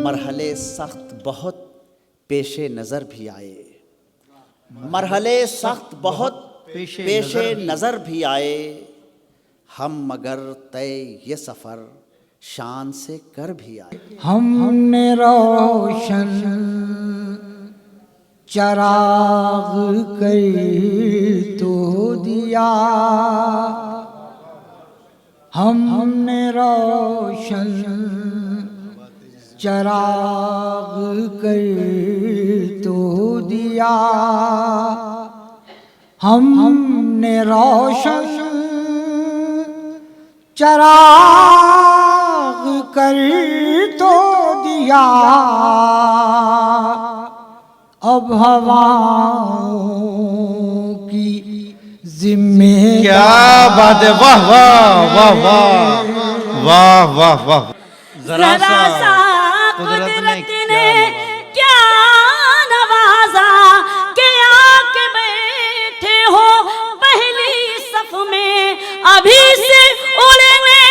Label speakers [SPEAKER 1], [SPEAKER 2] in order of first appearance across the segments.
[SPEAKER 1] مرحلے سخت بہت پیش نظر بھی آئے، مرحلے سخت بہت پیش نظر بھی آئے، ہم مگر طے یہ سفر شان سے کر بھی آئے۔
[SPEAKER 2] ہم نے روشن چراغ کر تو دیا، ہم نے روشن چراغ کر تو دیا، ہم نے روشن چراغ کر تو دیا، اب ہواؤں کی ذمہ
[SPEAKER 3] کیا بات ہے، واہ واہ واہ واہ واہ واہ واہ، ذرا سا قدرت نے
[SPEAKER 4] کیا نوازا کہ آ کے بیٹھے ہو پہلی صف میں، ابھی سے اڑنے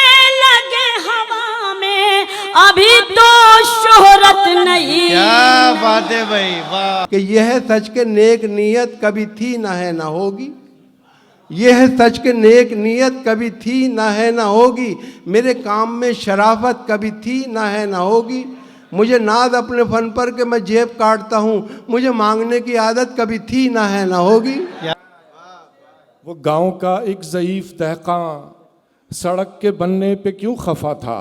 [SPEAKER 4] لگے ہوا میں، ابھی تو شہرت نہیں۔
[SPEAKER 3] کیا بات ہے بھائی، واہ۔
[SPEAKER 5] کہ یہ ہے سچ کہ نیک نیت کبھی تھی نہ ہے نہ ہوگی، یہ ہے سچ کہ نیک نیت کبھی تھی نہ ہے نہ ہوگی، میرے کام میں شرافت کبھی تھی نہ ہے نہ ہوگی، مجھے ناز اپنے فن پر کہ میں جیب کاٹتا ہوں، مجھے مانگنے کی عادت کبھی تھی نہ ہے نہ ہوگی۔
[SPEAKER 6] وہ گاؤں کا ایک ضعیف دہقاں سڑک کے بننے پہ کیوں خفا تھا؟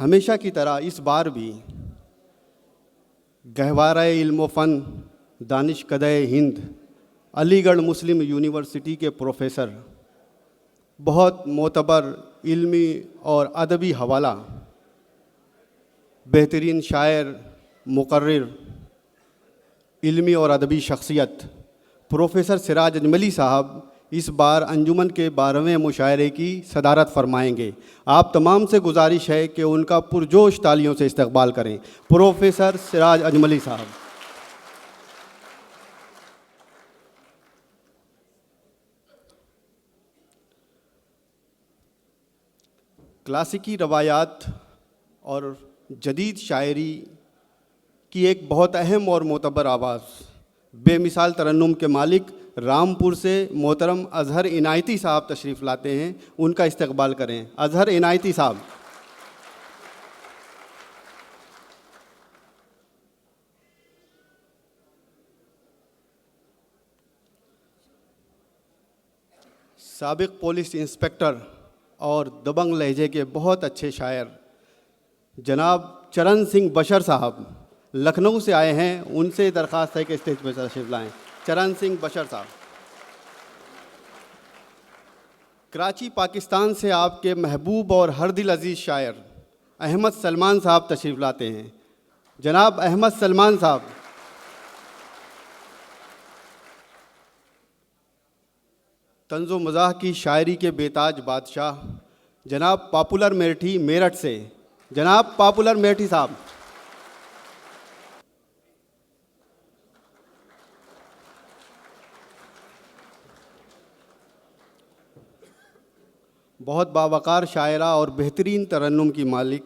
[SPEAKER 7] ہمیشہ کی طرح اس بار بھی گہوارہ علم و فن دانش کدہ ہند علی گڑھ مسلم یونیورسٹی کے پروفیسر، بہت معتبر علمی اور ادبی حوالہ، بہترین شاعر، مقرر، علمی اور ادبی شخصیت پروفیسر سراج اجملی صاحب اس بار انجمن کے 12ویں مشاعرے کی صدارت فرمائیں گے۔ آپ تمام سے گزارش ہے کہ ان کا پرجوش تالیوں سے استقبال کریں۔ پروفیسر سراج اجملی صاحب۔ کلاسیکی روایات اور جدید شاعری کی ایک بہت اہم اور معتبر آواز، بے مثال ترنم کے مالک رامپور سے محترم اظہر عنایتی صاحب تشریف لاتے ہیں، ان کا استقبال کریں۔ اظہر عنایتی صاحب۔ سابق پولیس انسپکٹر اور دبنگ لہجے کے بہت اچھے شاعر جناب چرن سنگھ بشر صاحب لکھنؤ سے آئے ہیں، ان سے درخواست ہے کہ اسٹیج پہ تشریف لائیں۔ چرن سنگھ بشر صاحب۔ کراچی پاکستان سے آپ کے محبوب اور ہر دل عزیز شاعر احمد سلمان صاحب تشریف لاتے ہیں۔ جناب احمد سلمان صاحب۔ طنز و مزاح کی شاعری کے بیتاج بادشاہ جناب پاپولر میرٹھی میرٹھ سے، جناب پاپولر میرٹھی صاحب۔ بہت باوقار شاعرہ اور بہترین ترنم کی مالک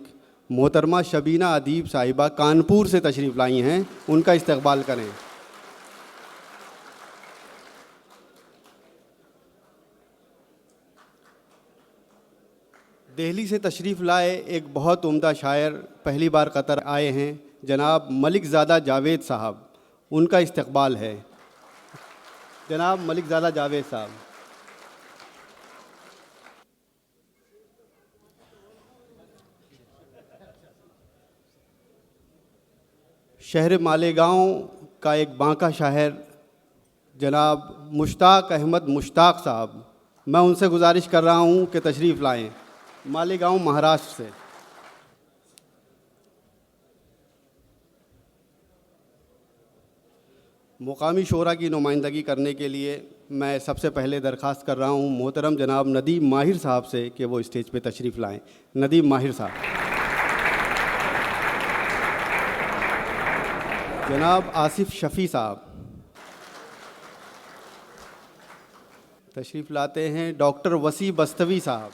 [SPEAKER 7] محترمہ شبینہ ادیب صاحبہ کانپور سے تشریف لائی ہیں، ان کا استقبال کریں۔ دہلی سے تشریف لائے ایک بہت عمدہ شاعر پہلی بار قطر آئے ہیں، جناب ملک زادہ جاوید صاحب، ان کا استقبال ہے۔ جناب ملک زادہ جاوید صاحب۔ شہر مالیگاؤں کا ایک بانکا شاعر جناب مشتاق احمد مشتاق صاحب، میں ان سے گزارش کر رہا ہوں کہ تشریف لائیں، مالیگاؤں مہاراشٹر سے۔ مقامی شعراء کی نمائندگی کرنے کے لیے میں سب سے پہلے درخواست کر رہا ہوں محترم جناب ندیم ماہر صاحب سے کہ وہ اسٹیج پہ تشریف لائیں۔ ندیم ماہر صاحب۔ جناب آصف شفیع صاحب تشریف لاتے ہیں۔ ڈاکٹر وسیع بستوی صاحب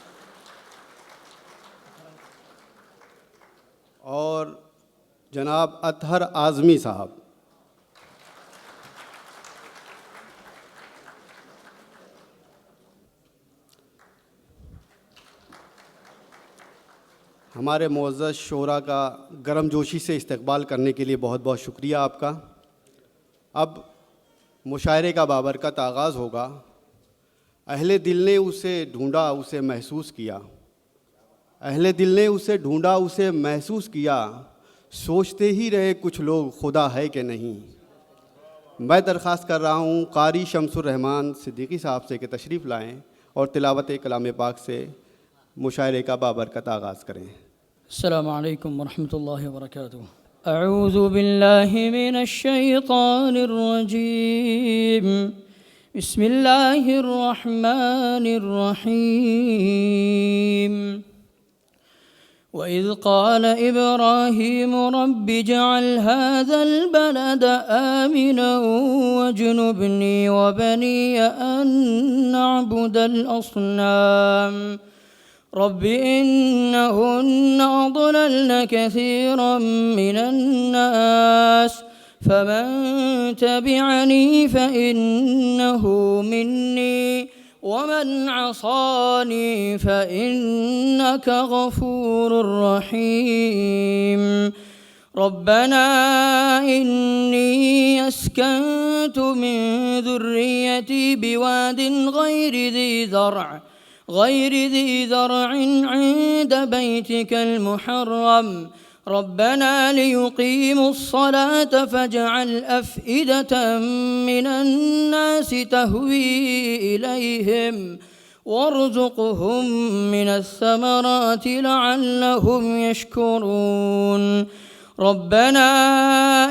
[SPEAKER 7] اور جناب اطہر اعظمی صاحب۔ ہمارے معزز شعراء کا گرم جوشی سے استقبال کرنے کے لیے بہت بہت شکریہ آپ کا۔ اب مشاعرے کا بابرکت آغاز ہوگا۔ اہل دل نے اسے ڈھونڈا، اسے محسوس کیا، اہل دل نے اسے ڈھونڈا، اسے محسوس کیا، سوچتے ہی رہے کچھ لوگ خدا ہے کہ نہیں۔ میں درخواست کر رہا ہوں قاری شمس الرحمان صدیقی صاحب سے کہ تشریف لائیں اور تلاوت کلام پاک سے مشاعرے کا بابرکت آغاز کریں۔
[SPEAKER 8] السلام علیکم ورحمۃ اللہ وبرکاتہ۔ اعوذ باللہ من الشیطان الرجیم، بسم اللہ الرحمن الرحیم۔ وَإِذْ قَالَ إِبْرَاهِيمُ رَبِّ اجْعَلْ هَذَا الْبَلَدَ آمِنًا وَاجْنُبْنِي وَبَنِيَّ أَن نَّعْبُدَ الْأَصْنَامَ رب إنهن أضللن كثيرا من الناس فمن تبعني فإنه مني ومن عصاني فإنك غفور رحيم ربنا إني أسكنت من ذريتي بواد غير ذي زرع غير ذي ذرع عند بيتك المحرم ربنا ليقيموا الصلاة فاجعل أفئدة من الناس تهوي إليهم وارزقهم من الثمرات لعلهم يشكرون ربنا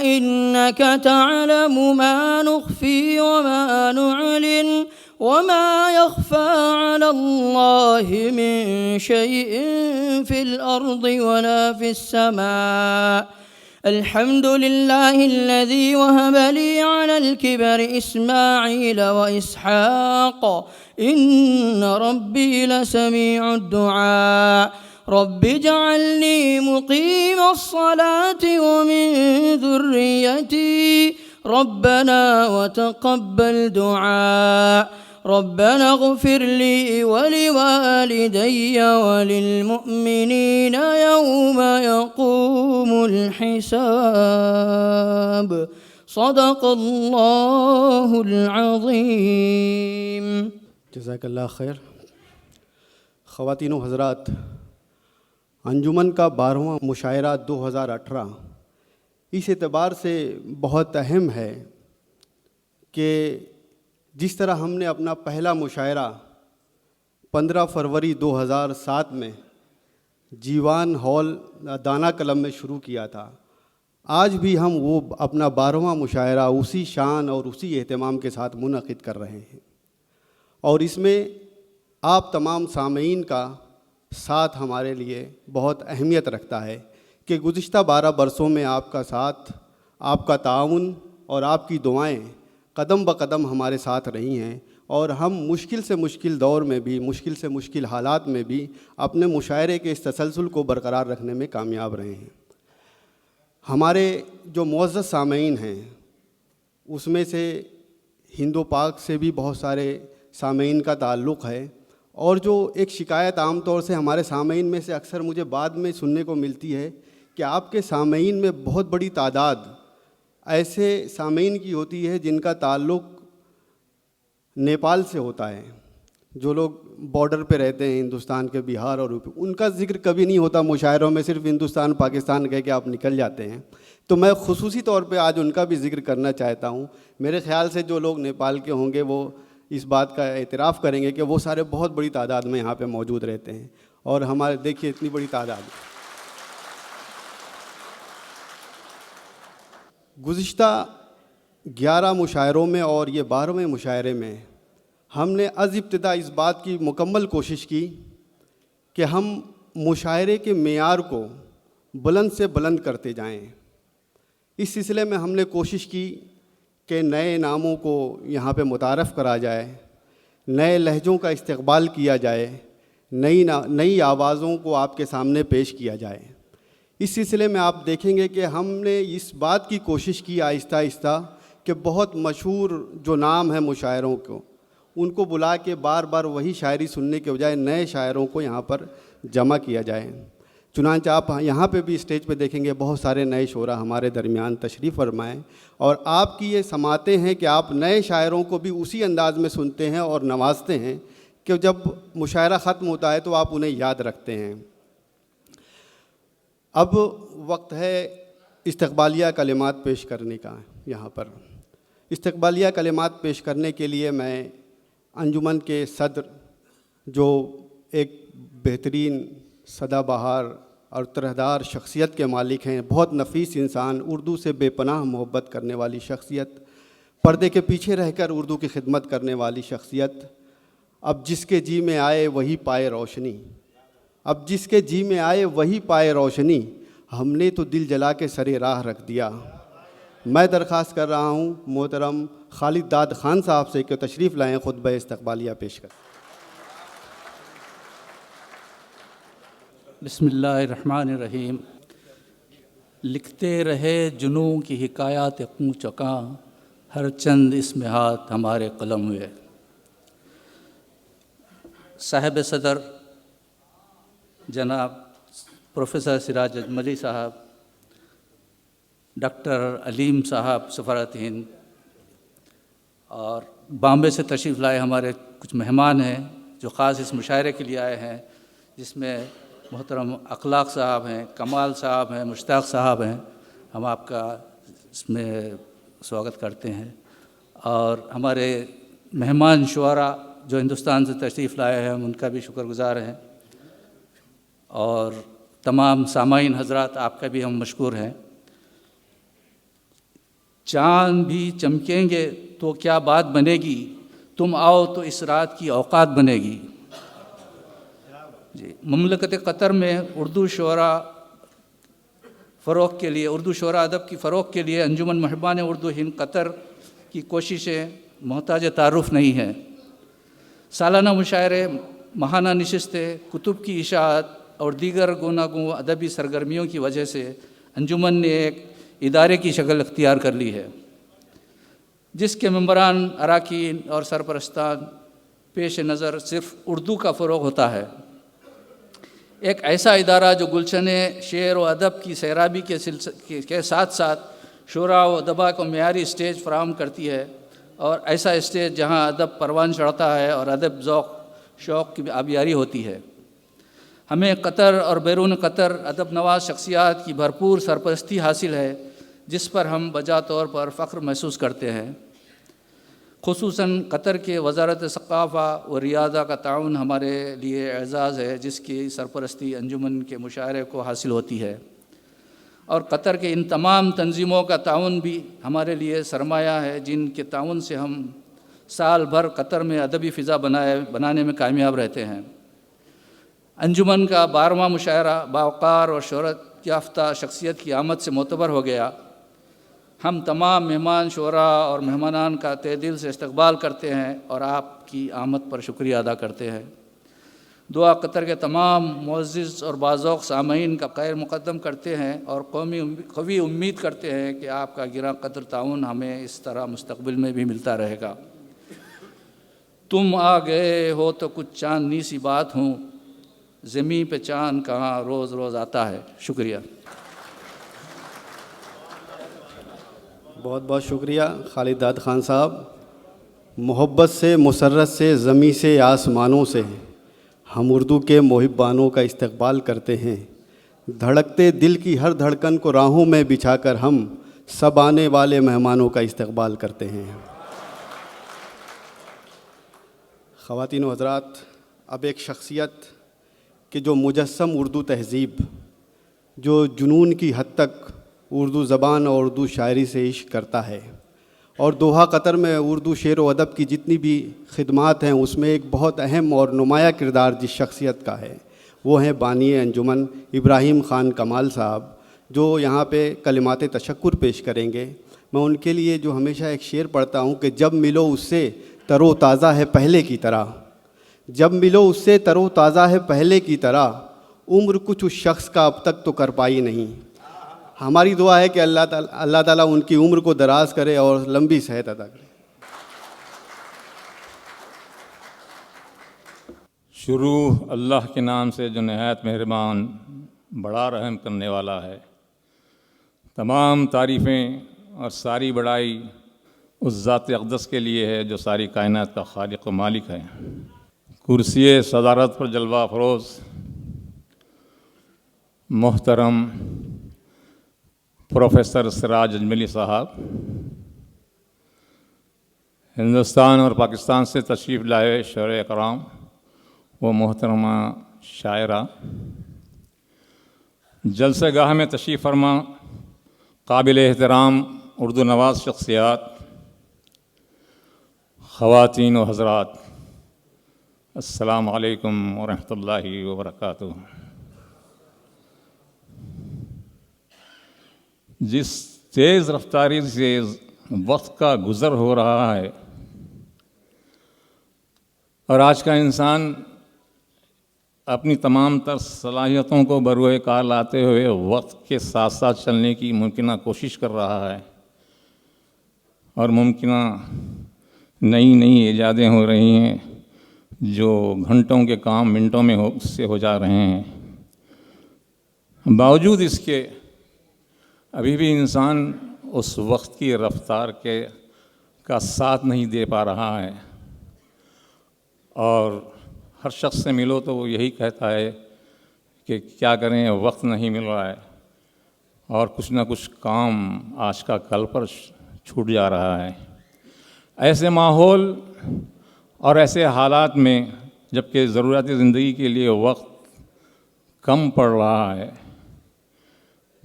[SPEAKER 8] إنك تعلم ما نخفي وما نعلن وما يخفى على الله من شيء في الأرض ولا في السماء الحمد لله الذي وهب لي على الكبر إسماعيل وإسحاق إن ربي لسميع الدعاء رب اجعلني مقيم الصلاة ومن ذريتي ربنا وتقبل دعاء ربنا اغفر لي ولوالدي وللمؤمنين يوم يقوم الحساب صدق الله العظيم
[SPEAKER 7] جزاک اللہ خیر. خواتین و حضرات، انجمن کا 12واں مشاعرہ 2018 اس اعتبار سے بہت اہم ہے کہ جس طرح ہم نے اپنا پہلا مشاعرہ 15 فروری 2007 میں جیوان ہال دانا قلم میں شروع کیا تھا، آج بھی ہم وہ اپنا 12واں مشاعرہ اسی شان اور اسی اہتمام کے ساتھ منعقد کر رہے ہیں، اور اس میں آپ تمام سامعین کا ساتھ ہمارے لیے بہت اہمیت رکھتا ہے کہ گزشتہ 12 برسوں میں آپ کا ساتھ، آپ کا تعاون اور آپ کی دعائیں قدم بقدم ہمارے ساتھ رہی ہیں، اور ہم مشکل سے مشکل دور میں بھی، مشکل سے مشکل حالات میں بھی اپنے مشاعرے کے اس تسلسل کو برقرار رکھنے میں کامیاب رہے ہیں. ہمارے جو معزز سامعین ہیں اس میں سے ہند و پاک سے بھی بہت سارے سامعین کا تعلق ہے، اور جو ایک شکایت عام طور سے ہمارے سامعین میں سے اکثر مجھے بعد میں سننے کو ملتی ہے کہ آپ کے سامعین میں بہت بڑی تعداد ایسے سامعین کی ہوتی ہے جن کا تعلق نیپال سے ہوتا ہے، جو لوگ بارڈر پہ رہتے ہیں ہندوستان کے، بہار اور یو پی، ان کا ذکر کبھی نہیں ہوتا مشاعروں میں، صرف ہندوستان پاکستان کہہ کے آپ نکل جاتے ہیں. تو میں خصوصی طور پہ آج ان کا بھی ذکر کرنا چاہتا ہوں. میرے خیال سے جو لوگ نیپال کے ہوں گے وہ اس بات کا اعتراف کریں گے کہ وہ سارے بہت بڑی تعداد میں یہاں پہ موجود رہتے ہیں، اور ہمارے دیکھیے اتنی بڑی تعداد. گزشتہ 11 مشاعروں میں اور یہ 12ویں مشاعرے میں ہم نے از ابتدا اس بات کی مکمل کوشش کی کہ ہم مشاعرے کے معیار کو بلند سے بلند کرتے جائیں. اس سلسلے میں ہم نے کوشش کی کہ نئے ناموں کو یہاں پہ متعارف کرا جائے، نئے لہجوں کا استقبال کیا جائے، نئی آوازوں کو آپ کے سامنے پیش کیا جائے. اس سلسلے میں آپ دیکھیں گے کہ ہم نے اس بات کی کوشش کی آہستہ آہستہ کہ بہت مشہور جو نام ہیں مشاعروں کو، ان کو بلا کے بار بار وہی شاعری سننے کے بجائے نئے شاعروں کو یہاں پر جمع کیا جائے. چنانچہ آپ یہاں پہ بھی اسٹیج پہ دیکھیں گے بہت سارے نئے شعراء ہمارے درمیان تشریف فرمائیں، اور آپ کی یہ سماعتیں ہیں کہ آپ نئے شاعروں کو بھی اسی انداز میں سنتے ہیں اور نوازتے ہیں کہ جب مشاعرہ ختم ہوتا ہے تو آپ انہیں یاد رکھتے ہیں. اب وقت ہے استقبالیہ کلمات پیش کرنے کا. یہاں پر استقبالیہ کلمات پیش کرنے کے لیے میں انجمن کے صدر، جو ایک بہترین سدا بہار اور طرحدار شخصیت کے مالک ہیں، بہت نفیس انسان، اردو سے بے پناہ محبت کرنے والی شخصیت، پردے کے پیچھے رہ کر اردو کی خدمت کرنے والی شخصیت، اب جس کے جی میں آئے وہی پائے روشنی، اب جس کے جی میں آئے وہی پائے روشنی، ہم نے تو دل جلا کے سرے راہ رکھ دیا. میں درخواست کر رہا ہوں محترم خالد داد خان صاحب سے کہ تشریف لائیں خطبہ استقبالیہ پیش کر.
[SPEAKER 9] بسم اللہ الرحمن الرحیم. لکھتے رہے جنوں کی حکایات قوں چکاں، ہر چند اس میں ہاتھ ہمارے قلم ہوئے. صاحب صدر جناب پروفیسر سراج اجملی صاحب، ڈاکٹر علیم صاحب سفارت ہند، اور بامبے سے تشریف لائے ہمارے کچھ مہمان ہیں، جو خاص اس مشاعرے کے لیے آئے ہیں، جس میں محترم اخلاق صاحب ہیں، کمال صاحب ہیں، مشتاق صاحب ہیں، ہم آپ کا اس میں سواگت کرتے ہیں۔ اور ہمارے مہمان شعراء جو ہندوستان سے تشریف لائے ہیں، ہم ان کا بھی شکر گزار ہیں، اور تمام سامعین حضرات آپ کا بھی ہم مشکور ہیں۔ چاند بھی چمکیں گے تو کیا بات بنے گی، تم آؤ تو اس رات کی اوقات بنے گی۔ جی، مملکت قطر میں اردو شعراء فروغ کے لیے، اردو شعراء ادب کی فروغ کے لیے انجمن محبان اردو ہند قطر کی کوششیں محتاج تعارف نہیں ہیں۔ سالانہ مشاعرے، ماہانہ نشستیں، کتب کی اشاعت اور دیگر گوناگوں ادبی سرگرمیوں کی وجہ سے انجمن نے ایک ادارے کی شکل اختیار کر لی ہے، جس کے ممبران، اراکین اور سرپرستان پیش نظر صرف اردو کا فروغ ہوتا ہے۔ ایک ایسا ادارہ جو گلشن شعر و ادب کی سیرابی کے ساتھ ساتھ شعراء و ادباء کو معیاری اسٹیج فراہم کرتی ہے، اور ایسا اسٹیج جہاں ادب پروان چڑھتا ہے اور ادب ذوق شوق کی آبیاری ہوتی ہے۔ ہمیں قطر اور بیرون قطر ادب نواز شخصیات کی بھرپور سرپرستی حاصل ہے، جس پر ہم بجا طور پر فخر محسوس کرتے ہیں۔ خصوصاً قطر کے وزارت ثقافہ و ریاضہ کا تعاون ہمارے لیے اعزاز ہے، جس کی سرپرستی انجمن کے مشاعرے کو حاصل ہوتی ہے، اور قطر کے ان تمام تنظیموں کا تعاون بھی ہمارے لیے سرمایہ ہے، جن کے تعاون سے ہم سال بھر قطر میں ادبی فضا بنانے میں کامیاب رہتے ہیں۔ انجمن کا 12واں مشاعرہ باوقار اور شہرت یافتہ شخصیت کی آمد سے معتبر ہو گیا۔ ہم تمام مہمان شعراء اور مہمانان کا تہ دل سے استقبال کرتے ہیں اور آپ کی آمد پر شکریہ ادا کرتے ہیں۔ دعا قطر کے تمام معزز اور باذوق سامعین کا خیر مقدم کرتے ہیں، اور قوی امید کرتے ہیں کہ آپ کا گراں قدر تعاون ہمیں اس طرح مستقبل میں بھی ملتا رہے گا۔ تم آ گئے ہو تو کچھ چاندنی سی بات ہوں، زمین پہ چاند کہاں روز روز آتا ہے۔ شکریہ۔
[SPEAKER 7] بہت بہت شکریہ خالد داد خان صاحب۔ محبت سے، مسرت سے، زمیں سے، آسمانوں سے ہم اردو کے محبانوں کا استقبال کرتے ہیں۔ دھڑکتے دل کی ہر دھڑکن کو راہوں میں بچھا کر ہم سب آنے والے مہمانوں کا استقبال کرتے ہیں۔ خواتین و حضرات، اب ایک شخصیت کہ جو مجسم اردو تہذیب، جو جنون کی حد تک اردو زبان اور اردو شاعری سے عشق کرتا ہے، اور دوحہ قطر میں اردو شعر و ادب کی جتنی بھی خدمات ہیں، اس میں ایک بہت اہم اور نمایاں کردار جس شخصیت کا ہے، وہ ہیں بانی انجمن ابراہیم خان کمال صاحب، جو یہاں پہ کلمات تشکر پیش کریں گے۔ میں ان کے لیے جو ہمیشہ ایک شعر پڑھتا ہوں کہ جب ملو اس سے تر و تازہ ہے پہلے کی طرح، جب ملو اس سے تر و تازہ ہے پہلے کی طرح، عمر کچھ اس شخص کا اب تک تو کر پائی نہیں۔ ہماری دعا ہے کہ اللہ تعالیٰ ان کی عمر کو دراز کرے اور لمبی صحت عطا کرے۔
[SPEAKER 10] شروع اللہ کے نام سے جو نہایت مہربان، بڑا رحم کرنے والا ہے۔ تمام تعریفیں اور ساری بڑائی اس ذات اقدس کے لیے ہے جو ساری کائنات کا خالق و مالک ہے۔ کرسی صدارت پر جلوہ افروز محترم پروفیسر سراج اجملی صاحب، ہندوستان اور پاکستان سے تشریف لائے شعراء کرام و محترمہ شاعرہ، جلسہ گاہ میں تشریف فرما قابل احترام اردو نواز شخصیات، خواتین و حضرات، السلام علیکم ورحمۃ اللہ وبرکاتہ۔ جس تیز رفتاری سے وقت کا گزر ہو رہا ہے، اور آج کا انسان اپنی تمام تر صلاحیتوں کو بروئے کار لاتے ہوئے وقت کے ساتھ ساتھ چلنے کی ممکنہ کوشش کر رہا ہے، اور ممکنہ نئی ایجادیں ہو رہی ہیں جو گھنٹوں کے کام منٹوں میں سے ہو جا رہے ہیں۔ باوجود اس کے ابھی بھی انسان اس وقت کی رفتار کا ساتھ نہیں دے پا رہا ہے، اور ہر شخص سے ملو تو وہ یہی کہتا ہے کہ کیا کریں، وقت نہیں مل رہا ہے اور کچھ نہ کچھ کام آج کا کل پر چھوٹ جا رہا ہے۔ ایسے ماحول اور ایسے حالات میں جب کہ ضروریات زندگی کے لیے وقت کم پڑ رہا ہے،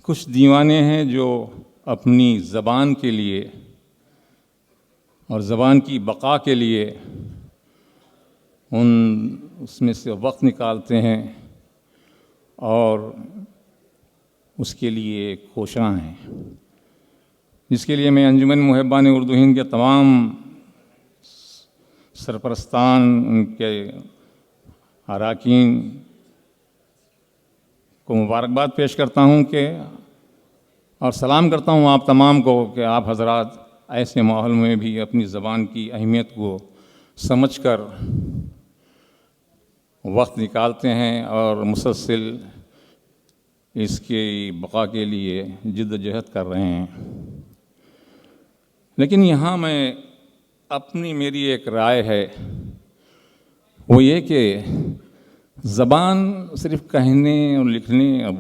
[SPEAKER 10] کچھ دیوانے ہیں جو اپنی زبان کے لیے اور زبان کی بقا کے لیے اس میں سے وقت نکالتے ہیں اور اس کے لیے کوشاں ہیں، جس کے لیے میں انجمن محبان اردو ہند کے تمام سرپرستان، ان کے اراکین کو مبارکباد پیش کرتا ہوں کہ اور سلام کرتا ہوں آپ تمام کو کہ آپ حضرات ایسے ماحول میں بھی اپنی زبان کی اہمیت کو سمجھ کر وقت نکالتے ہیں اور مسلسل اس کی بقا کے لیے جد و جہد کر رہے ہیں۔ لیکن یہاں میری ایک رائے ہے، وہ یہ کہ زبان صرف کہنے اور لکھنے اور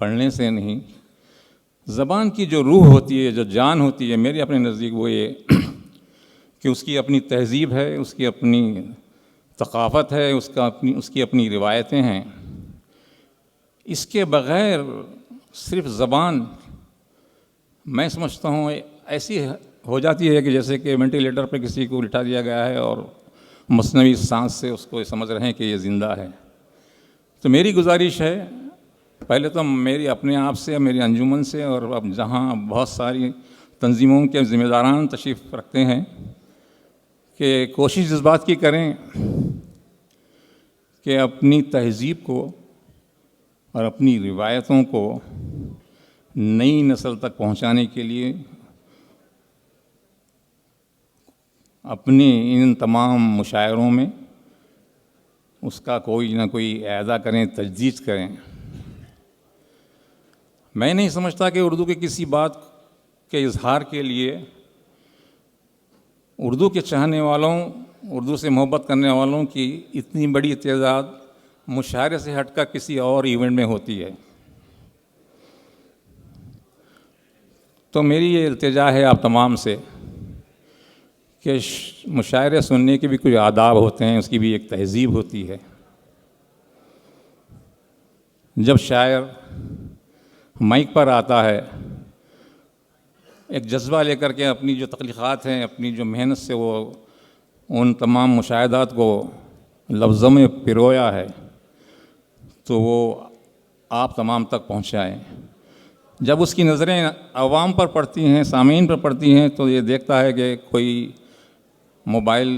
[SPEAKER 10] پڑھنے سے نہیں، زبان کی جو روح ہوتی ہے، جو جان ہوتی ہے، میرے اپنے نزدیک وہ یہ کہ اس کی اپنی تہذیب ہے، اس کی اپنی ثقافت ہے، اس کی اپنی روایتیں ہیں۔ اس کے بغیر صرف زبان میں سمجھتا ہوں ایسی ہو جاتی ہے کہ جیسے کہ وینٹیلیٹر پہ کسی کو لٹا دیا گیا ہے اور مصنوعی سانس سے اس کو سمجھ رہے ہیں کہ یہ زندہ ہے۔ تو میری گزارش ہے، پہلے تو میری اپنے آپ سے، میری انجمن سے، اور اب جہاں بہت ساری تنظیموں کے ذمہ داران تشریف رکھتے ہیں، کہ کوشش اس بات کی کریں کہ اپنی تہذیب کو اور اپنی روایتوں کو نئی نسل تک پہنچانے کے لیے اپنے ان تمام مشاعروں میں اس کا کوئی نہ کوئی اعادہ کریں، تجدید کریں۔ میں نہیں سمجھتا کہ اردو کے کسی بات کے اظہار کے لیے اردو کے چاہنے والوں، اردو سے محبت کرنے والوں کی اتنی بڑی تعداد مشاعرے سے ہٹ کر کسی اور ایونٹ میں ہوتی ہے۔ تو میری یہ التجا ہے آپ تمام سے کہ مشاعرے سننے کے بھی کچھ آداب ہوتے ہیں، اس کی بھی ایک تہذیب ہوتی ہے۔ جب شاعر مائک پر آتا ہے، ایک جذبہ لے کر کے اپنی جو تخلیقات ہیں، اپنی جو محنت سے وہ ان تمام مشاہدات کو لفظوں میں پرویا ہے، تو وہ آپ تمام تک پہنچائیں۔ جب اس کی نظریں عوام پر پڑتی ہیں، سامعین پر پڑتی ہیں، تو یہ دیکھتا ہے کہ کوئی موبائل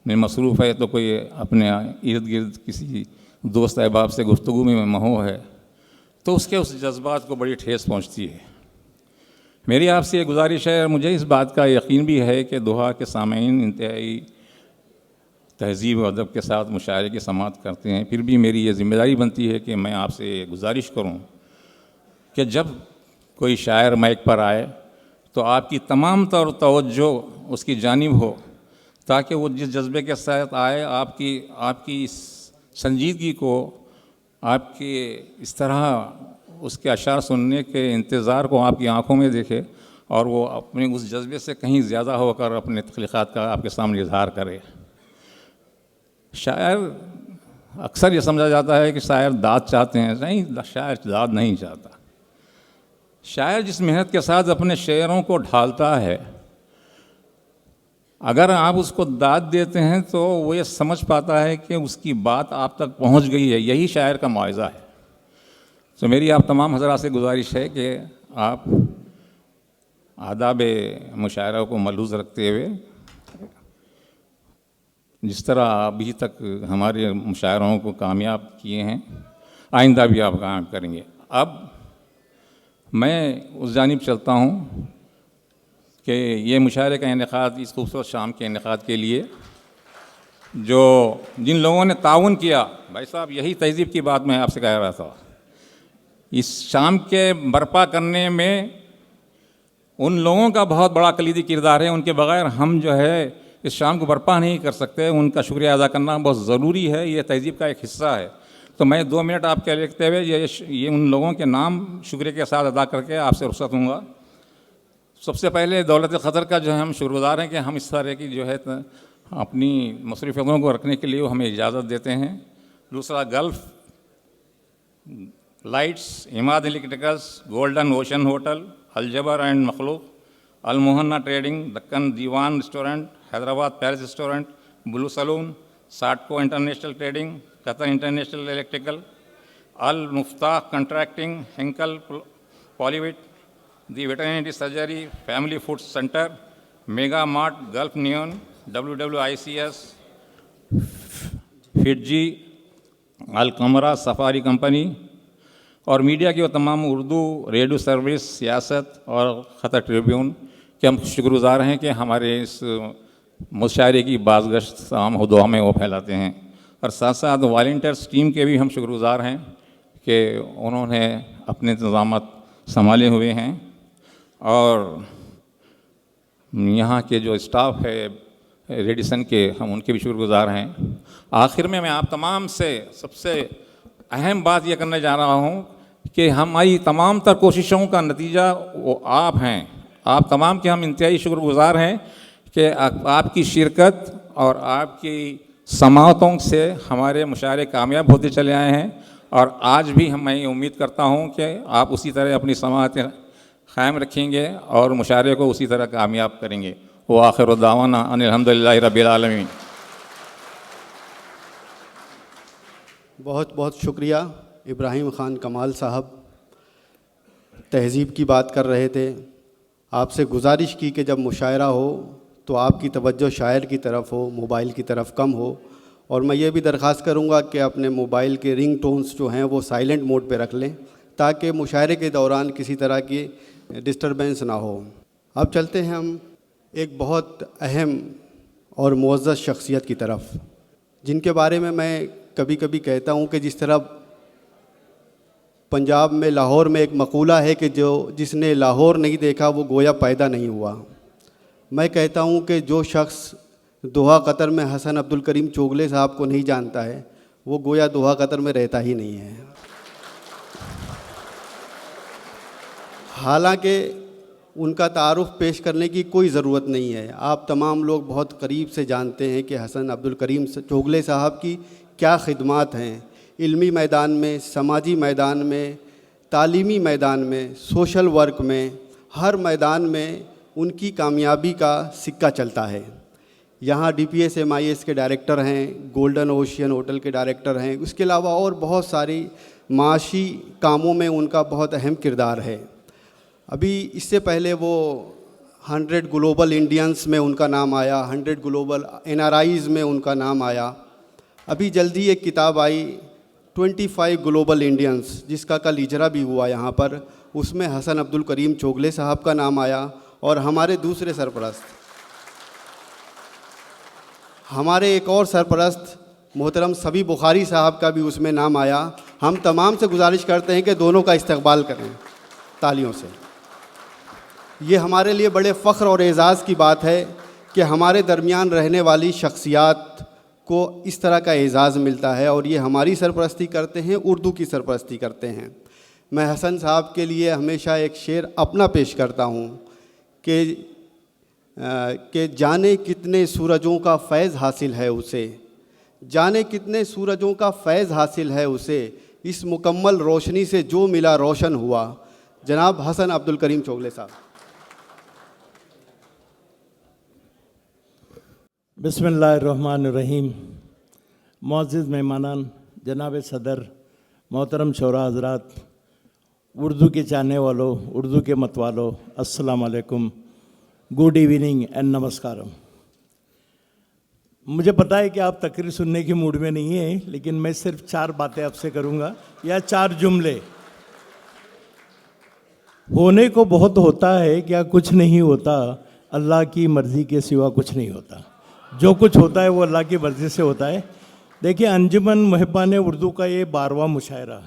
[SPEAKER 10] میں مصروف ہے، تو کوئی اپنے ارد گرد کسی دوست احباب سے گفتگو میں مہو ہے، تو اس جذبات کو بڑی ٹھیس پہنچتی ہے۔ میری آپ سے یہ گزارش ہے، اور مجھے اس بات کا یقین بھی ہے کہ دوحہ کے سامعین انتہائی تہذیب و ادب کے ساتھ مشاعرے کی سماعت کرتے ہیں، پھر بھی میری یہ ذمہ داری بنتی ہے کہ میں آپ سے یہ گزارش کروں کہ جب کوئی شاعر مائک پر آئے تو آپ کی تمام طور توجہ اس کی جانب ہو، تاکہ وہ جس جذبے کے ساتھ آئے آپ کی سنجیدگی کو، آپ کے اس طرح اس کے اشعار سننے کے انتظار کو آپ کی آنکھوں میں دیکھے، اور وہ اپنے اس جذبے سے کہیں زیادہ ہو کر اپنے تخلیقات کا آپ کے سامنے اظہار کرے۔ شاعر اکثر یہ سمجھا جاتا ہے کہ شاعر داد چاہتے ہیں، نہیں، شاعر داد نہیں چاہتا۔ شاعر جس محنت کے ساتھ اپنے شعروں کو ڈھالتا ہے، اگر آپ اس کو داد دیتے ہیں تو وہ یہ سمجھ پاتا ہے کہ اس کی بات آپ تک پہنچ گئی ہے، یہی شاعر کا معاوضہ ہے۔ تو میری آپ تمام حضرات سے گزارش ہے کہ آپ آداب مشاعرہ کو ملحوظ رکھتے ہوئے، جس طرح ابھی تک ہمارے مشاعروں کو کامیاب کیے ہیں، آئندہ بھی آپ کامیاب کریں گے۔ اب میں اس جانب چلتا ہوں کہ یہ مشاعرے کا انعقاد، اس خوبصورت شام کے انعقاد کے لیے جن لوگوں نے تعاون کیا، بھائی صاحب یہی تہذیب کی بات میں آپ سے کہہ رہا تھا، اس شام کے برپا کرنے میں ان لوگوں کا بہت بڑا کلیدی کردار ہے، ان کے بغیر ہم جو ہے اس شان کو برپا نہیں کر سکتے. ان کا شکریہ ادا کرنا بہت ضروری ہے, یہ تہذیب کا ایک حصہ ہے. تو میں 2 منٹ آپ کے لکھتے ہوئے یہ ان لوگوں کے نام شکریہ کے ساتھ ادا کر کے آپ سے رخصت ہوں گا. سب سے پہلے دولت قطر کا جو ہے ہم شکر گزار ہیں کہ ہم اس طرح کی جو ہے اپنی مصروفیتوں کو رکھنے کے لیے وہ ہمیں اجازت دیتے ہیں. دوسرا Gulf lights, Emad electricals, golden ocean hotel, Al Jaber and مخلوق, Al Muhanna trading, Deccan Diwan restaurant, Hyderabad Paris restaurant, blue salon, Satco international trading, Qatar international electrical, Al Muftah contracting, Henkel Polybit, the veterinary surgery, family food centre, mega mart, Gulf neon, WWICS, FIITJEE, القمرہ safari company, اور media کی وہ تمام Urdu radio service, سیاست اور خطر tribune کے ہم شکر گزار ہیں کہ ہمارے اس مشاعرے کی بازگشت تمام عہدوں میں وہ پھیلاتے ہیں. اور ساتھ ساتھ والنٹیئرس ٹیم کے بھی ہم شکر گزار ہیں کہ انہوں نے اپنے انتظامات سنبھالے ہوئے ہیں. اور یہاں کے جو اسٹاف ہے ریڈیسن کے, ہم ان کے بھی شکر گزار ہیں. آخر میں آپ تمام سے سب سے اہم بات یہ کرنے جا رہا ہوں کہ ہماری تمام تر کوششوں کا نتیجہ وہ آپ ہیں. آپ تمام کے ہم انتہائی شکر گزار ہیں کہ آپ کی شرکت اور آپ کی سماعتوں سے ہمارے مشاعرے کامیاب ہوتے چلے آئے ہیں. اور آج بھی میں امید کرتا ہوں کہ آپ اسی طرح اپنی سماعتیں قائم رکھیں گے اور مشاعرے کو اسی طرح کامیاب کریں گے. وآخر دعوانا ان الحمدللہ رب العالمین.
[SPEAKER 7] بہت بہت شکریہ ابراہیم خان کمال صاحب. تہذیب کی بات کر رہے تھے. آپ سے گزارش کی کہ جب مشاعرہ ہو تو آپ کی توجہ شاعر کی طرف ہو, موبائل کی طرف کم ہو. اور میں یہ بھی درخواست کروں گا کہ اپنے موبائل کے رنگ ٹونز جو ہیں وہ سائلنٹ موڈ پہ رکھ لیں تاکہ مشاعرے کے دوران کسی طرح کی ڈسٹربنس نہ ہو. اب چلتے ہیں ہم ایک بہت اہم اور معزز شخصیت کی طرف, جن کے بارے میں کبھی کبھی کہتا ہوں کہ جس طرح پنجاب میں لاہور میں ایک مقولہ ہے کہ جس نے لاہور نہیں دیکھا وہ گویا پیدا نہیں ہوا. میں کہتا ہوں کہ جو شخص دوحہ قطر میں حسن عبد الکریم چوغلے صاحب کو نہیں جانتا ہے وہ گویا دوحہ قطر میں رہتا ہی نہیں ہے. حالانکہ ان کا تعارف پیش کرنے کی کوئی ضرورت نہیں ہے. آپ تمام لوگ بہت قریب سے جانتے ہیں کہ حسن عبد الکریم چوغلے صاحب کی کیا خدمات ہیں علمی میدان میں, سماجی میدان میں, تعلیمی میدان میں, سوشل ورک میں, ہر میدان میں ان کی کامیابی کا سکہ چلتا ہے. یہاں DPS MIS کے ڈائریکٹر ہیں, گولڈن اوشین ہوٹل کے ڈائریکٹر ہیں. اس کے علاوہ اور بہت ساری معاشی کاموں میں ان کا بہت اہم کردار ہے. ابھی اس سے پہلے وہ 100 گلوبل انڈینس میں ان کا نام آیا, 100 گلوبل NRIs میں ان کا نام آیا. ابھی جلدی ایک کتاب آئی 25 گلوبل انڈینس جس کا کل اجرا بھی ہوا یہاں پر, اس میں حسن عبد الکریم چوغلے صاحب کا نام آیا. اور ہمارے دوسرے سرپرست, ہمارے ایک اور سرپرست محترم سبی بخاری صاحب کا بھی اس میں نام آیا. ہم تمام سے گزارش کرتے ہیں کہ دونوں کا استقبال کریں تالیوں سے. یہ ہمارے لیے بڑے فخر اور اعزاز کی بات ہے کہ ہمارے درمیان رہنے والی شخصیات کو اس طرح کا اعزاز ملتا ہے اور یہ ہماری سرپرستی کرتے ہیں, اردو کی سرپرستی کرتے ہیں. میں حسن صاحب کے لیے ہمیشہ ایک شعر اپنا پیش کرتا ہوں کہ جانے کتنے سورجوں کا فیض حاصل ہے اسے, جانے کتنے سورجوں کا فیض حاصل ہے اسے, اس مکمل روشنی سے جو ملا روشن ہوا. جناب حسن عبد الکریم چوغلے صاحب.
[SPEAKER 11] بسم اللہ الرحمن الرحیم. معزز مہمانان, جناب صدر, محترم شعراء حضرات, اردو کے چاہنے والوں, اردو کے مت والوں, السلام علیکم, گڈ ایوننگ اینڈ نمسکارم. مجھے پتہ ہے کہ آپ تقریر سننے کی موڈ میں نہیں ہیں, لیکن میں صرف 4 باتیں آپ سے کروں گا یا 4 جملے. ہونے کو بہت ہوتا ہے, کیا کچھ نہیں ہوتا, اللہ کی مرضی کے سوا کچھ نہیں ہوتا. جو کچھ ہوتا ہے وہ اللہ کی مرضی سے ہوتا ہے. دیکھیں, انجمن محبان اردو کا یہ 12واں مشاعرہ,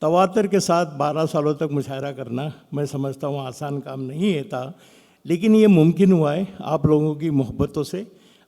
[SPEAKER 11] تواتر کے ساتھ 12 سالوں تک مشاعرہ کرنا میں سمجھتا ہوں آسان کام نہیں ہے تھا, لیکن یہ ممکن ہوا ہے آپ لوگوں کی محبتوں سے.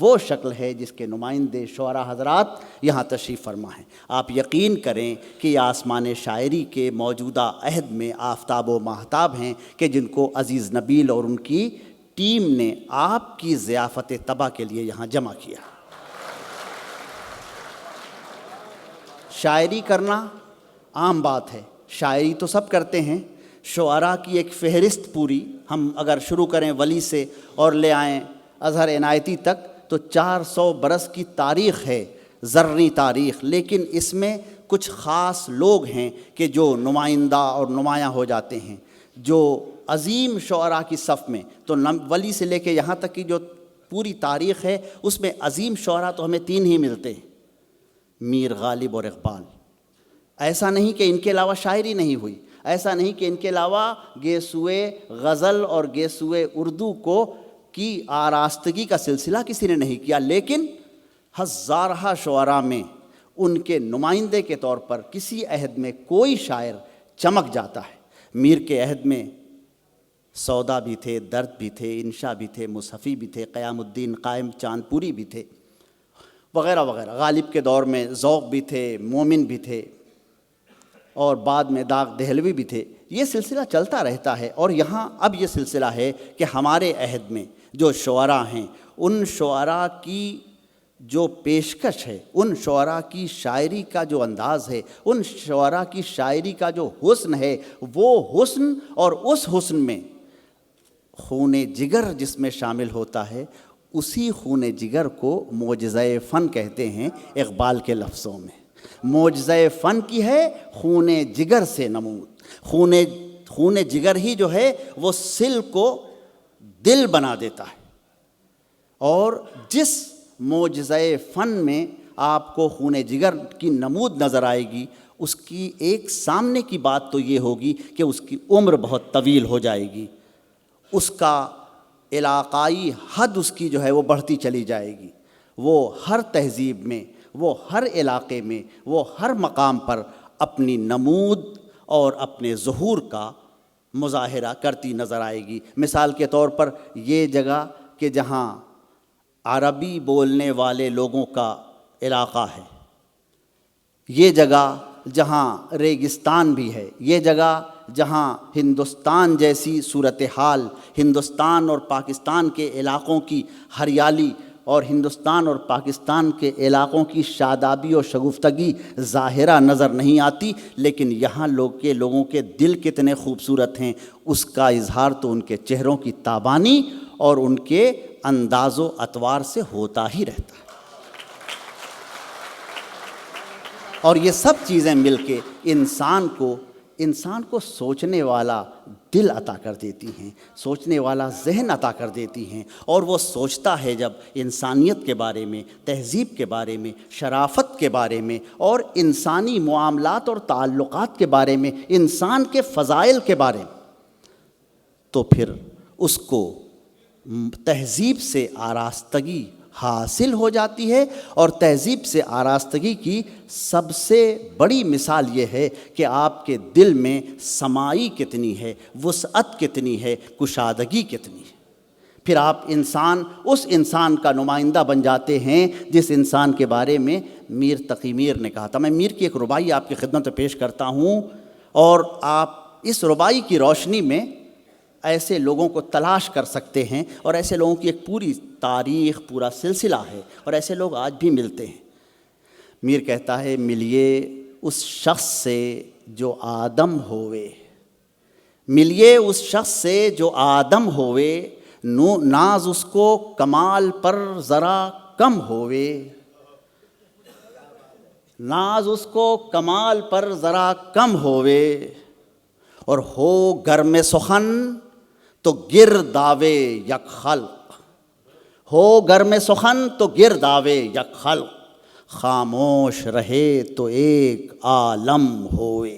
[SPEAKER 1] وہ شکل ہے جس کے نمائندے شعراء حضرات یہاں تشریف فرما ہیں۔ آپ یقین کریں کہ یہ آسمان شاعری کے موجودہ عہد میں آفتاب و ماہتاب ہیں کہ جن کو عزیز نبیل اور ان کی ٹیم نے آپ کی ضیافت طبع کے لیے یہاں جمع کیا۔ شاعری کرنا عام بات ہے، شاعری تو سب کرتے ہیں۔ شعراء کی ایک فہرست پوری ہم اگر شروع کریں ولی سے اور لے آئیں اظہر عنایتی تک تو 400 برس کی تاریخ ہے، زرعی تاریخ، لیکن اس میں کچھ خاص لوگ ہیں کہ جو نمائندہ اور نمایاں ہو جاتے ہیں۔ جو عظیم شعراء کی صف میں تو ولی سے لے کے یہاں تک کی جو پوری تاریخ ہے اس میں عظیم شعراء تو ہمیں 3 ہی ملتے ہیں، میر غالب اور اقبال۔ ایسا نہیں کہ ان کے علاوہ شاعری نہیں ہوئی، ایسا نہیں کہ ان کے علاوہ گیسوئے غزل اور گیسوئے اردو کو کی آراستگی کا سلسلہ کسی نے نہیں کیا، لیکن ہزارہ شعراء میں ان کے نمائندے کے طور پر کسی عہد میں کوئی شاعر چمک جاتا ہے۔ میر کے عہد میں سودا بھی تھے، درد بھی تھے، انشا بھی تھے، مصحفی بھی تھے، قیام الدین قائم چاند پوری بھی تھے، وغیرہ وغیرہ۔ غالب کے دور میں ذوق بھی تھے، مومن بھی تھے، اور بعد میں داغ دہلوی بھی تھے۔ یہ سلسلہ چلتا رہتا ہے، اور یہاں اب یہ سلسلہ ہے کہ ہمارے عہد میں جو شعراء ہیں ان شعراء کی جو پیشکش ہے، ان شعراء کی شاعری کا جو انداز ہے، ان شعراء کی شاعری کا جو حسن ہے، وہ حسن اور اس حسن میں خون جگر جس میں شامل ہوتا ہے، اسی خون جگر کو معجزہ فن کہتے ہیں اقبال کے لفظوں میں۔ معجزہ فن کی ہے خون جگر سے نمود۔ خون جگر ہی جو ہے وہ سل کو دل بنا دیتا ہے، اور جس معجزہ فن میں آپ کو خون جگر کی نمود نظر آئے گی، اس کی ایک سامنے کی بات تو یہ ہوگی کہ اس کی عمر بہت طویل ہو جائے گی، اس کا علاقائی حد اس کی جو ہے وہ بڑھتی چلی جائے گی، وہ ہر تہذیب میں، وہ ہر علاقے میں، وہ ہر مقام پر اپنی نمود اور اپنے ظہور کا مظاہرہ کرتی نظر آئے گی۔ مثال کے طور پر یہ جگہ کہ جہاں عربی بولنے والے لوگوں کا علاقہ ہے، یہ جگہ جہاں ریگستان بھی ہے، یہ جگہ جہاں ہندوستان جیسی صورتحال، ہندوستان اور پاکستان کے علاقوں کی ہریالی اور ہندوستان اور پاکستان کے علاقوں کی شادابی اور شگفتگی ظاہرہ نظر نہیں آتی، لیکن یہاں لوگوں کے دل کتنے خوبصورت ہیں، اس کا اظہار تو ان کے چہروں کی تابانی اور ان کے انداز و اطوار سے ہوتا ہی رہتا ہے۔ اور یہ سب چیزیں مل کے انسان کو سوچنے والا دل عطا کر دیتی ہیں، سوچنے والا ذہن عطا کر دیتی ہیں، اور وہ سوچتا ہے جب انسانیت کے بارے میں، تہذیب کے بارے میں، شرافت کے بارے میں، اور انسانی معاملات اور تعلقات کے بارے میں، انسان کے فضائل کے بارے میں، تو پھر اس کو تہذیب سے آراستگی حاصل ہو جاتی ہے۔ اور تہذیب سے آراستگی کی سب سے بڑی مثال یہ ہے کہ آپ کے دل میں سمائی کتنی ہے، وسعت کتنی ہے، کشادگی کتنی ہے۔ پھر آپ اس انسان کا نمائندہ بن جاتے ہیں جس انسان کے بارے میں میر تقی میر نے کہا تھا۔ میں میر کی ایک ربائی آپ کی خدمت میں پیش کرتا ہوں، اور آپ اس ربائی کی روشنی میں ایسے لوگوں کو تلاش کر سکتے ہیں، اور ایسے لوگوں کی ایک پوری تاریخ، پورا سلسلہ ہے، اور ایسے لوگ آج بھی ملتے ہیں۔ میر کہتا ہے، ملیے اس شخص سے جو آدم ہوئے، ملیے اس شخص سے جو آدم ہوئے، ناز اس کو کمال پر ذرا کم ہوئے، ناز اس کو کمال پر ذرا کم ہوئے، اور ہو گرم سخن تو گرداوے یک خلق، ہو گرم سخن تو گرداوے یک خلق، خاموش رہے تو ایک عالم ہوئے۔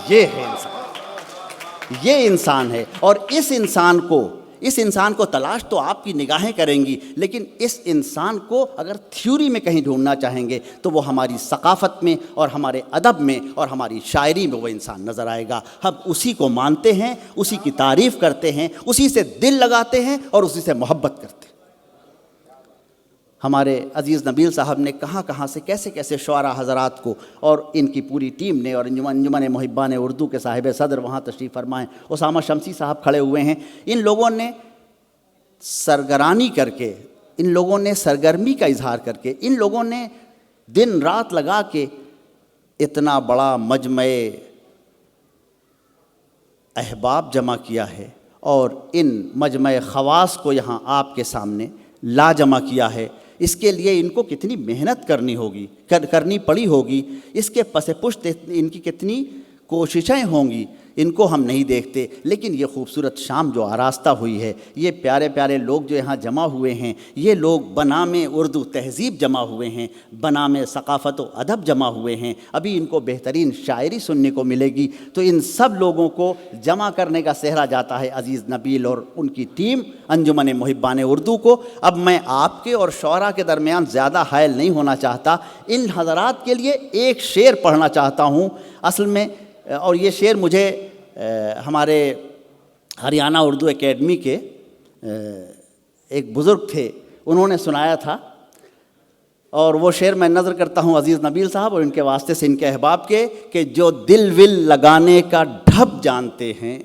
[SPEAKER 1] یہ ہے انسان، یہ انسان ہے، اور اس انسان کو تلاش تو آپ کی نگاہیں کریں گی، لیکن اس انسان کو اگر تھیوری میں کہیں ڈھونڈنا چاہیں گے تو وہ ہماری ثقافت میں اور ہمارے ادب میں اور ہماری شاعری میں وہ انسان نظر آئے گا۔ ہم اسی کو مانتے ہیں، اسی کی تعریف کرتے ہیں، اسی سے دل لگاتے ہیں اور اسی سے محبت کرتے ہیں۔ ہمارے عزیز نبیل صاحب نے کہاں کہاں سے کیسے کیسے شعراء حضرات کو اور ان کی پوری ٹیم نے اور انجمن محبان اردو کے صاحب صدر وہاں تشریف فرمائیں اسامہ شمسی صاحب کھڑے ہوئے ہیں. ان لوگوں نے سرگرانی کر کے، ان لوگوں نے سرگرمی کا اظہار کر کے، ان لوگوں نے دن رات لگا کے اتنا بڑا مجمع احباب جمع کیا ہے اور ان مجمع خواص کو یہاں آپ کے سامنے لا جمع کیا ہے. اس کے لیے ان کو کتنی محنت کرنی پڑی ہوگی، اس کے پس پشت ان کی کتنی کوششیں ہوں گی، ان کو ہم نہیں دیکھتے. لیکن یہ خوبصورت شام جو آراستہ ہوئی ہے، یہ پیارے پیارے لوگ جو یہاں جمع ہوئے ہیں، یہ لوگ بنام اردو تہذیب جمع ہوئے ہیں، بنام ثقافت و ادب جمع ہوئے ہیں. ابھی ان کو بہترین شاعری سننے کو ملے گی. تو ان سب لوگوں کو جمع کرنے کا سہرا جاتا ہے عزیز نبیل اور ان کی ٹیم انجمن محبان اردو کو. اب میں آپ کے اور شعراء کے درمیان زیادہ حائل نہیں ہونا چاہتا. ان حضرات کے لیے ایک شعر پڑھنا چاہتا ہوں اصل میں، اور یہ شعر مجھے ہمارے ہریانہ اردو اکیڈمی کے ایک بزرگ تھے، انہوں نے سنایا تھا، اور وہ شعر میں نظر کرتا ہوں عزیز نبیل صاحب اور ان کے واسطے سے ان کے احباب کے، کہ جو دل ول لگانے کا ڈھب جانتے ہیں،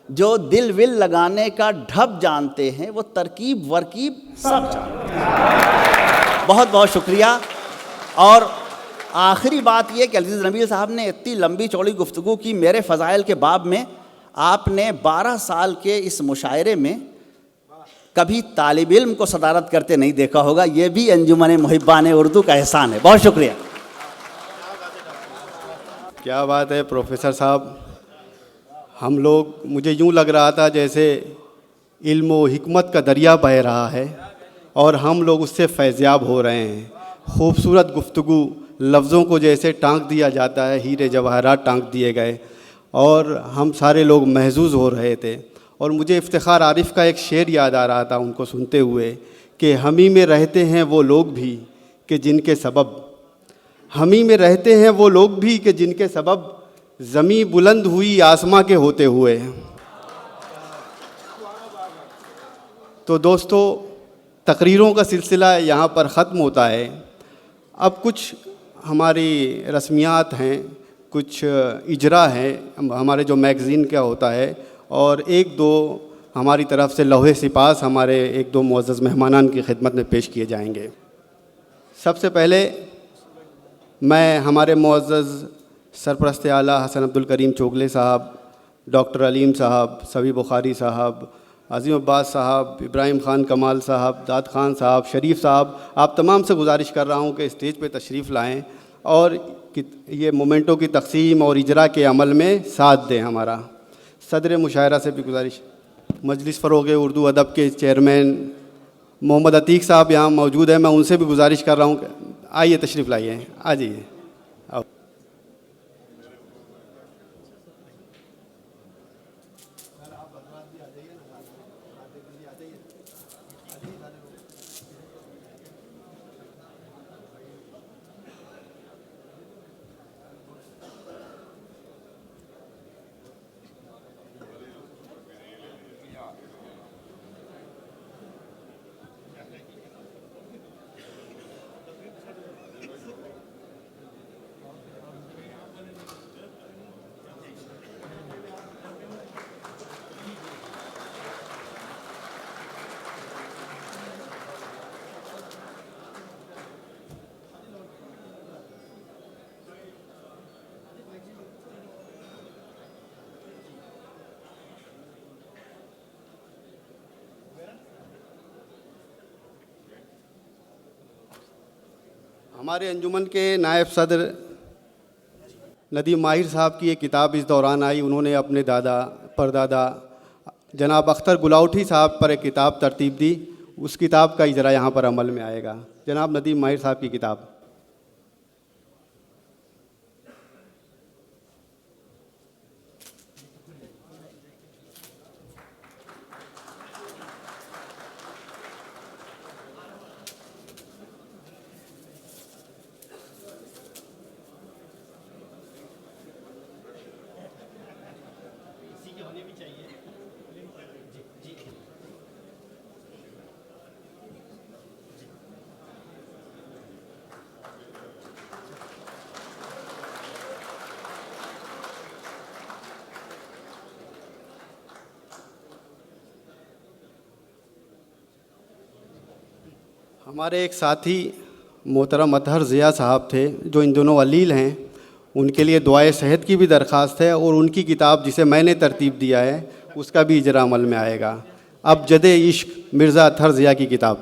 [SPEAKER 1] جو دل ول لگانے کا ڈھب جانتے ہیں، وہ ترکیب ورکیب سب جانتے ہیں. بہت بہت شکریہ. اور آخری بات یہ کہ عزیز نبیل صاحب نے اتنی لمبی چوڑی گفتگو کی میرے فضائل کے باب میں. آپ نے 12 سال کے اس مشاعرے میں کبھی طالب علم کو صدارت کرتے نہیں دیکھا ہوگا. یہ بھی انجمن محبان اردو کا احسان ہے. بہت شکریہ.
[SPEAKER 7] کیا بات ہے پروفیسر صاحب. ہم لوگ، مجھے یوں لگ رہا تھا جیسے علم و حکمت کا دریا بہہ رہا ہے اور ہم لوگ اس سے فیضیاب ہو رہے ہیں. خوبصورت گفتگو، لفظوں کو جیسے ٹانک دیا جاتا ہے، ہیرے جواہرات ٹانک دیے گئے اور ہم سارے لوگ محظوظ ہو رہے تھے. اور مجھے افتخار عارف کا ایک شعر یاد آ رہا تھا ان کو سنتے ہوئے، کہ ہمیں میں رہتے ہیں وہ لوگ بھی کہ جن کے سبب، ہمیں میں رہتے ہیں وہ لوگ بھی کہ جن کے سبب زمیں بلند ہوئی آسماں کے ہوتے ہوئے. تو دوستو، تقریروں کا سلسلہ یہاں پر ختم ہوتا ہے. اب کچھ ہماری رسمیات ہیں، کچھ اجرا ہیں ہمارے جو میگزین کا ہوتا ہے، اور ایک دو ہماری طرف سے لوح سپاس ہمارے ایک دو معزز مہمانان کی خدمت میں پیش کیے جائیں گے. سب سے پہلے میں ہمارے معزز سرپرست اعلیٰ حسن عبدالکریم چوغلے صاحب، ڈاکٹر علیم صاحب، سبی بخاری صاحب، عظیم عباس صاحب، ابراہیم خان کمال صاحب، داد خان صاحب، شریف صاحب، آپ تمام سے گزارش کر رہا ہوں کہ اسٹیج پہ تشریف لائیں اور یہ مومنٹوں کی تقسیم اور اجرا کے عمل میں ساتھ دیں. ہمارا صدر مشاعرہ سے بھی گزارش، مجلس فروغ اردو ادب کے چیئرمین محمد عتیق صاحب یہاں موجود ہیں، میں ان سے بھی گزارش کر رہا ہوں کہ آئیے تشریف لائیے، آ جائیے. ہمارے انجمن کے نائب صدر ندیم ماہر صاحب کی ایک کتاب اس دوران آئی. انہوں نے اپنے دادا پردادا جناب اختر گلاوٹھی صاحب پر ایک کتاب ترتیب دی. اس کتاب کا اجرا یہاں پر عمل میں آئے گا. جناب ندیم ماہر صاحب کی کتاب. ہمارے ایک ساتھی محترم اطہر ضیاء صاحب تھے جو ان دنوں علیل ہیں، ان کے لیے دعائے صحت کی بھی درخواست ہے، اور ان کی کتاب جسے میں نے ترتیب دیا ہے اس کا بھی اجرا عمل میں آئے گا۔ اب جد عشق مرزا اطہر ضیاء کی کتاب۔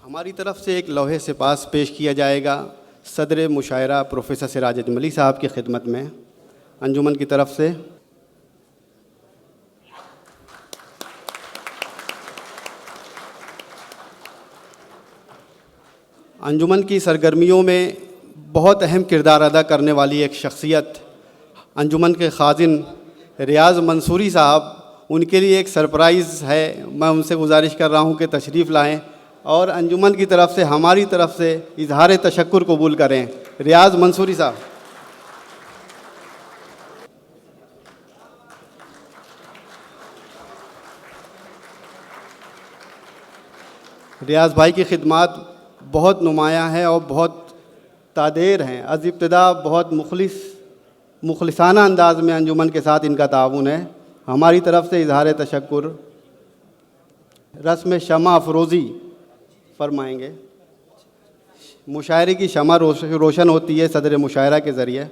[SPEAKER 7] ہماری طرف سے ایک لوح سپاس پیش کیا جائے گا صدر مشاعرہ پروفیسر سراج اجملی صاحب کی خدمت میں انجمن کی طرف سے۔ انجمن کی سرگرمیوں میں بہت اہم کردار ادا کرنے والی ایک شخصیت انجمن کے خازن ریاض منصوری صاحب، ان کے لیے ایک سرپرائز ہے، میں ان سے گزارش کر رہا ہوں کہ تشریف لائیں اور انجمن کی طرف سے ہماری طرف سے اظہار تشکر قبول کریں۔ ریاض منصوری صاحب۔ ریاض بھائی کی خدمات بہت نمایاں ہیں اور بہت تادیر ہیں۔ از ابتدا بہت مخلصانہ انداز میں انجمن کے ساتھ ان کا تعاون ہے، ہماری طرف سے اظہار تشکر۔ رسم شمع افروزی فرمائیں گے۔ مشاعرے کی شمع روشن ہوتی ہے صدر مشاعرہ کے ذریعے۔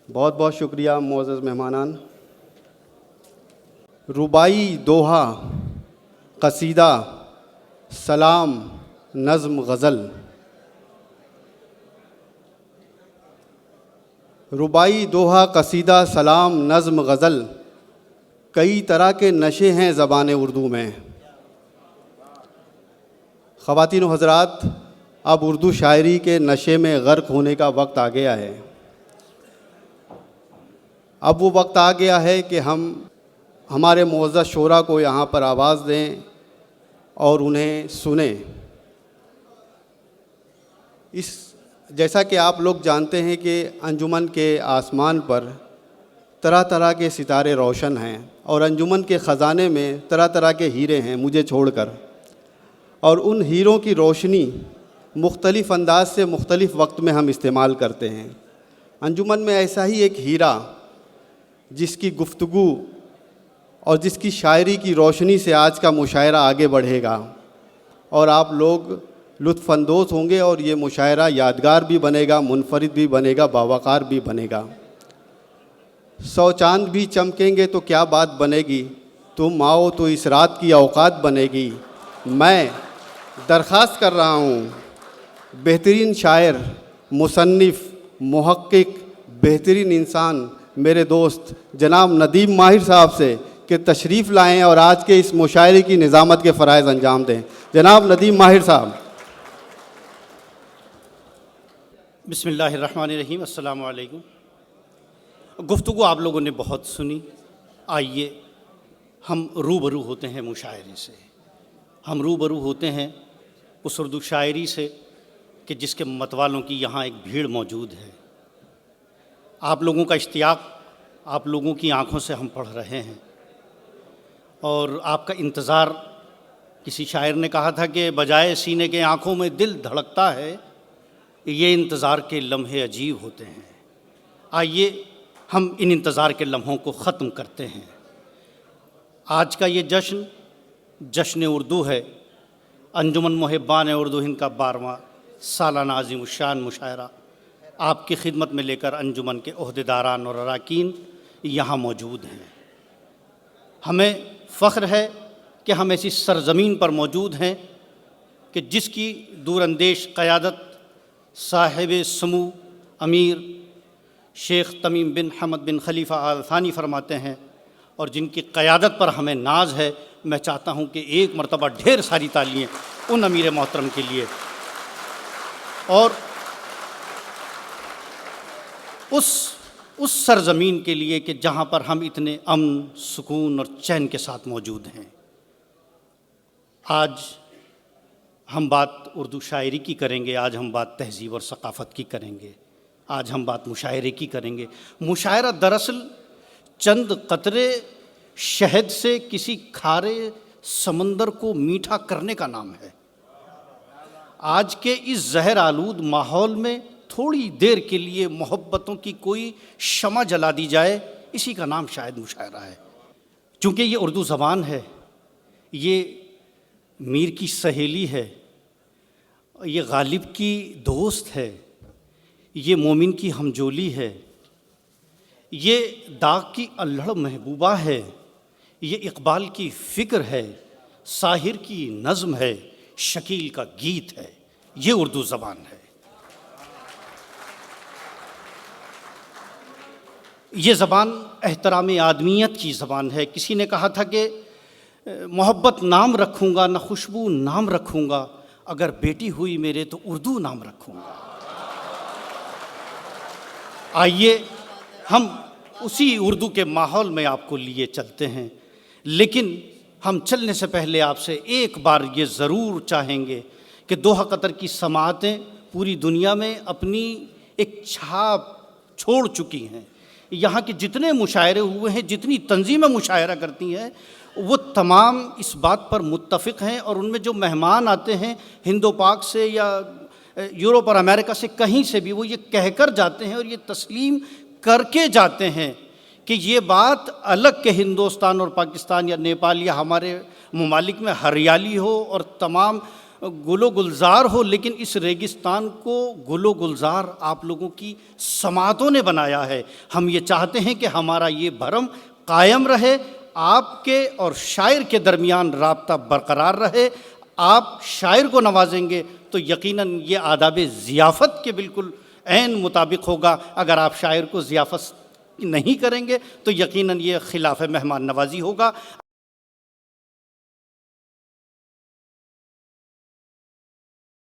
[SPEAKER 7] بہت بہت شکریہ معزز مہمانان۔ رباعی دوہا، قصیدہ، سلام، نظم، غزل۔ رباعی دوہا، قصیدہ، سلام، نظم، غزل، کئی طرح کے نشے ہیں زبان اردو میں۔ خواتین و حضرات، اب اردو شاعری کے نشے میں غرق ہونے کا وقت آ گیا ہے۔ اب وہ وقت آ گیا ہے کہ ہم ہمارے معزز شعراء کو یہاں پر آواز دیں اور انہیں سنیں۔ جیسا کہ آپ لوگ جانتے ہیں کہ انجمن کے آسمان پر طرح طرح کے ستارے روشن ہیں اور انجمن کے خزانے میں طرح طرح کے ہیرے ہیں مجھے چھوڑ کر، اور ان ہیروں کی روشنی مختلف انداز سے مختلف وقت میں ہم استعمال کرتے ہیں۔ انجمن میں ایسا ہی ایک ہیرا جس کی گفتگو اور جس کی شاعری کی روشنی سے آج کا مشاعرہ آگے بڑھے گا اور آپ لوگ لطف اندوز ہوں گے، اور یہ مشاعرہ یادگار بھی بنے گا، منفرد بھی بنے گا، باوقار بھی بنے گا۔ 100 چاند بھی چمکیں گے تو کیا بات بنے گی، تم آؤ تو اس رات کی اوقات بنے گی۔ میں درخواست کر رہا ہوں بہترین شاعر، مصنف، محقق، بہترین انسان میرے دوست جناب ندیم ماہر صاحب سے کہ تشریف لائیں اور آج کے اس مشاعرے کی نظامت کے فرائض انجام دیں۔ جناب ندیم ماہر صاحب۔
[SPEAKER 12] بسم اللہ الرحمن الرحیم۔ السلام علیکم۔ گفتگو آپ لوگوں نے بہت سنی، آئیے ہم روبرو ہوتے ہیں مشاعرے سے، ہم روبرو ہوتے ہیں اس اردو شاعری سے کہ جس کے متوالوں کی یہاں ایک بھیڑ موجود ہے۔ آپ لوگوں کا اشتیاق آپ لوگوں کی آنکھوں سے ہم پڑھ رہے ہیں، اور آپ کا انتظار، کسی شاعر نے کہا تھا کہ بجائے سینے کے آنکھوں میں دل دھڑکتا ہے، یہ انتظار کے لمحے عجیب ہوتے ہیں۔ آئیے ہم ان انتظار کے لمحوں کو ختم کرتے ہیں۔ آج کا یہ جشن اردو ہے، انجمن محبان اردو ہند کا 12واں سالانہ عظیم الشان مشاعرہ آپ کی خدمت میں لے کر انجمن کے عہدیداران اور اراکین یہاں موجود ہیں۔ ہمیں فخر ہے کہ ہم ایسی سرزمین پر موجود ہیں کہ جس کی دور اندیش قیادت صاحب سمو امیر شیخ تمیم بن حمد بن خلیفہ آل ثانی فرماتے ہیں، اور جن کی قیادت پر ہمیں ناز ہے۔ میں چاہتا ہوں کہ ایک مرتبہ ڈھیر ساری تالیاں ان امیر محترم کے لیے، اور اس اس سرزمین کے لیے کہ جہاں پر ہم اتنے امن، سکون اور چین کے ساتھ موجود ہیں۔ آج ہم بات اردو شاعری کی کریں گے، آج ہم بات تہذیب اور ثقافت کی کریں گے، آج ہم بات مشاعرے کی کریں گے۔ مشاعرہ دراصل چند قطرے شہد سے کسی کھارے سمندر کو میٹھا کرنے کا نام ہے۔ آج کے اس زہر آلود ماحول میں تھوڑی دیر کے لیے محبتوں کی کوئی شمع جلا دی جائے، اسی کا نام شاید مشاعرہ ہے۔ چونکہ یہ اردو زبان ہے، یہ میر کی سہیلی ہے، یہ غالب کی دوست ہے، یہ مومن کی ہمجولی ہے، یہ داغ کی الہڑ محبوبہ ہے، یہ اقبال کی فکر ہے، ساحر کی نظم ہے، شکیل کا گیت ہے، یہ اردو زبان ہے۔ یہ زبان احترام آدمیت کی زبان ہے۔ کسی نے کہا تھا کہ محبت نام رکھوں گا نہ خوشبو نام رکھوں گا، اگر بیٹی ہوئی میرے تو اردو نام رکھوں گا۔ آئیے ہم اسی اردو کے ماحول میں آپ کو لیے چلتے ہیں، لیکن ہم چلنے سے پہلے آپ سے ایک بار یہ ضرور چاہیں گے کہ دوحہ قطر کی سماعتیں پوری دنیا میں اپنی ایک چھاپ چھوڑ چکی ہیں۔ یہاں کے جتنے مشاعرے ہوئے ہیں، جتنی تنظیمیں مشاعرہ کرتی ہیں، وہ تمام اس بات پر متفق ہیں، اور ان میں جو مہمان آتے ہیں ہند و پاک سے یا یورپ اور امریکہ سے کہیں سے بھی، وہ یہ کہہ کر جاتے ہیں اور یہ تسلیم کر کے جاتے ہیں کہ یہ بات الگ کہ ہندوستان اور پاکستان یا نیپال یا ہمارے ممالک میں ہریالی ہو اور تمام گل و گلزار ہو، لیکن اس ریگستان کو گل و گلزار آپ لوگوں کی سماعتوں نے بنایا ہے۔ ہم یہ چاہتے ہیں کہ ہمارا یہ بھرم قائم رہے، آپ کے اور شاعر کے درمیان رابطہ برقرار رہے۔ آپ شاعر کو نوازیں گے تو یقیناً یہ آداب ضیافت کے بالکل عین مطابق ہوگا، اگر آپ شاعر کو ضیافت نہیں کریں گے تو یقیناً یہ خلاف مہمان نوازی ہوگا۔